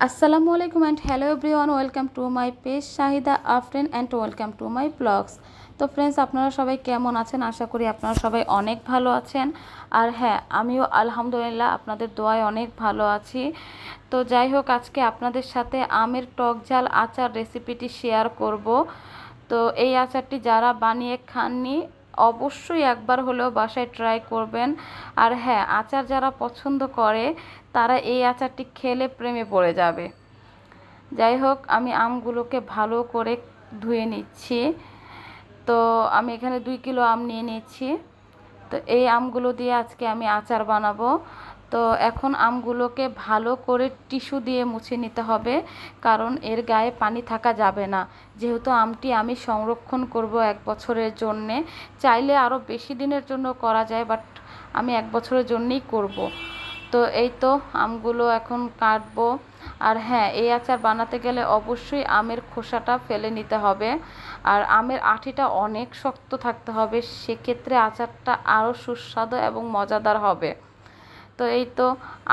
আসসালামু আলাইকুম and hello everyone, welcome to my page Shahida Afrin and welcome to my blogs. তো friends, আপনারা সবাই কেমন আছেন? আশা করি আপনারা সবাই অনেক ভালো আছেন। আর হ্যাঁ, আমিও আলহামদুলিল্লাহ আপনাদের দোয়ায় অনেক ভালো আছি। তো যাই হোক, আজকে আপনাদের সাথে আমের টক ঝাল আচার রেসিপিটি শেয়ার করব। তো এই আচারটি যারা বানিয়ে খাননি অবশ্যই একবার হলেও বাসায় ট্রাই করবেন। আর হ্যাঁ, আচার যারা পছন্দ করে তারা এই আচারটি খেলে প্রেমে পড়ে যাবে। যাই হোক, আমি আমগুলোকে ভালো করে ধুয়ে নিচ্ছি। তো আমি এখানে 2 কিলো আম নিয়ে নিচ্ছি। তো এই আমগুলো দিয়ে আজকে আমি আচার বানাবো। তো এখন আমগুলোকে ভালো করে টিস্যু দিয়ে মুছে নিতে হবে, কারণ এর গায়ে পানি থাকা যাবে না। যেহেতু আমটি আমি সংরক্ষণ করব 1 বছরের জন্যে। চাইলে আরও বেশি দিনের জন্য করা যায়, বাট আমি 1 বছরের জন্যই করব। তো এই তো আমগুলো এখন কাটবো। আর হ্যাঁ, এই আচার বানাতে গেলে অবশ্যই আমের খোসাটা ফেলে নিতে হবে। আর আমের আঁটিটা অনেক শক্ত থাকতে হবে, সেক্ষেত্রে আচারটা আরও সুস্বাদু এবং মজাদার হবে। তো এই তো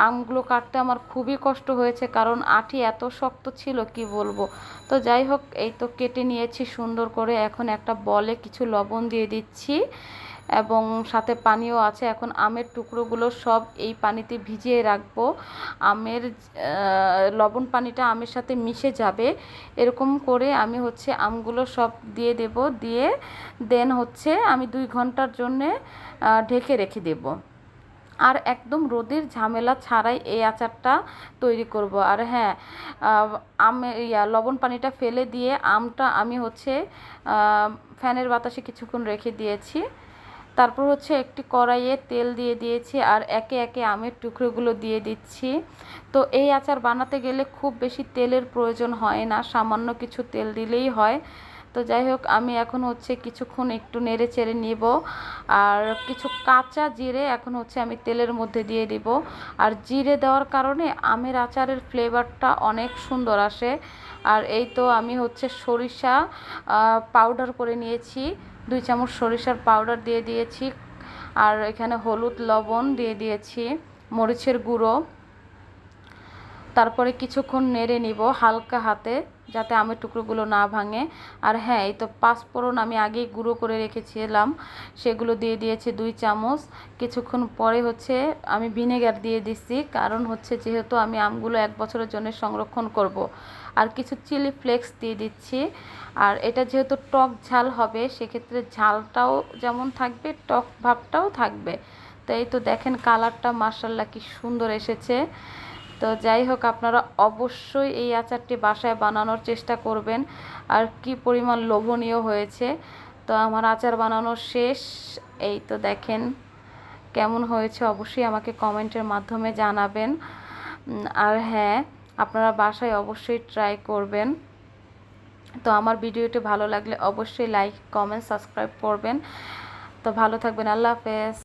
আমগুলো কাটতে আমার খুবই কষ্ট হয়েছে, কারণ আঁটি এত শক্ত ছিল কি বলবো। তো যাই হোক, এই তো কেটে নিয়েছি সুন্দর করে। এখন একটা বলে কিছু লবণ দিয়ে দিচ্ছি এবং সাথে পানিও আছে। এখন আমের টুকরোগুলো সব এই পানিতে ভিজিয়ে রাখবো। আমের লবণ পানিটা আমের সাথে মিশে যাবে, এরকম করে আমি আমগুলো সব দিয়ে দেব। দিয়ে দেন আমি 2 ঘন্টার জন্যে ঢেকে রেখে দেব। আর একদম রোদের ঝামেলা ছাড়াই এই আচারটা তৈরি করব। আর হ্যাঁ, লবণ পানিটা ফেলে দিয়ে আমটা আমি ফ্যানের বাতাসে কিছুক্ষণ রেখে দিয়েছি। তারপর একটি কড়াইয়ে তেল দিয়ে দিয়েছি আর একে একে আমের টুকরোগুলো দিয়ে দিচ্ছি। তো এই আচার বানাতে গেলে খুব বেশি তেলের প্রয়োজন হয় না, সামান্য কিছু তেল দিলেই হয়। তো যাই হোক, আমি এখন কিছুক্ষণ একটু নেড়ে চেড়ে নিব। আর কিছু কাঁচা জিরে এখন আমি তেলের মধ্যে দিয়ে দিব। আর জিরে দেওয়ার কারণে আমের আচারের ফ্লেভারটা অনেক সুন্দর আসে। আর এই তো আমি সরিষা পাউডার করে নিয়েছি, 2 চামচ সরিষার পাউডার দিয়ে দিয়েছি। আর এখানে হলুদ, লবণ দিয়ে দিয়েছি, মরিচের গুঁড়ো। তারপরে কিছুক্ষণ নেড়ে নিব হালকা হাতে, যাতে আমের টুকরোগুলো না ভাঙে। আর হ্যাঁ, এই তো 5 ফোড়ন আমি আগেই গুঁড়ো করে রেখেছিলাম, সেগুলো দিয়ে দিয়েছি 2 চামচ। কিছুক্ষণ পরে আমি ভিনেগার দিয়ে দিচ্ছি, কারণ যেহেতু আমি আমগুলো 1 বছরের জন্য সংরক্ষণ করব। আর কিছু চিলি ফ্লেক্স দিয়ে দিচ্ছি। আর এটা যেহেতু টক ঝাল হবে, সেক্ষেত্রে ঝালটাও যেমন থাকবে, টক ভাবটাও থাকবে। তো এই তো দেখেন, কালারটা মাশাআল্লাহ কি সুন্দর এসেছে। তো যাই হোক, আপনারা অবশ্যই এই আচারটি বাসায় বানানোর চেষ্টা করবেন। আর কি পরিমাণ লোভনীয় হয়েছে। তো আমার আচার বানানো শেষ। এই তো দেখেন কেমন হয়েছে, অবশ্যই আমাকে কমেন্টের মাধ্যমে জানাবেন। আর হ্যাঁ, আপনারা বাসায় অবশ্যই ট্রাই করবেন। তো আমার ভিডিওটি ভালো লাগলে অবশ্যই লাইক, কমেন্ট, সাবস্ক্রাইব করবেন। তো ভালো থাকবেন। আল্লাহ হাফেজ।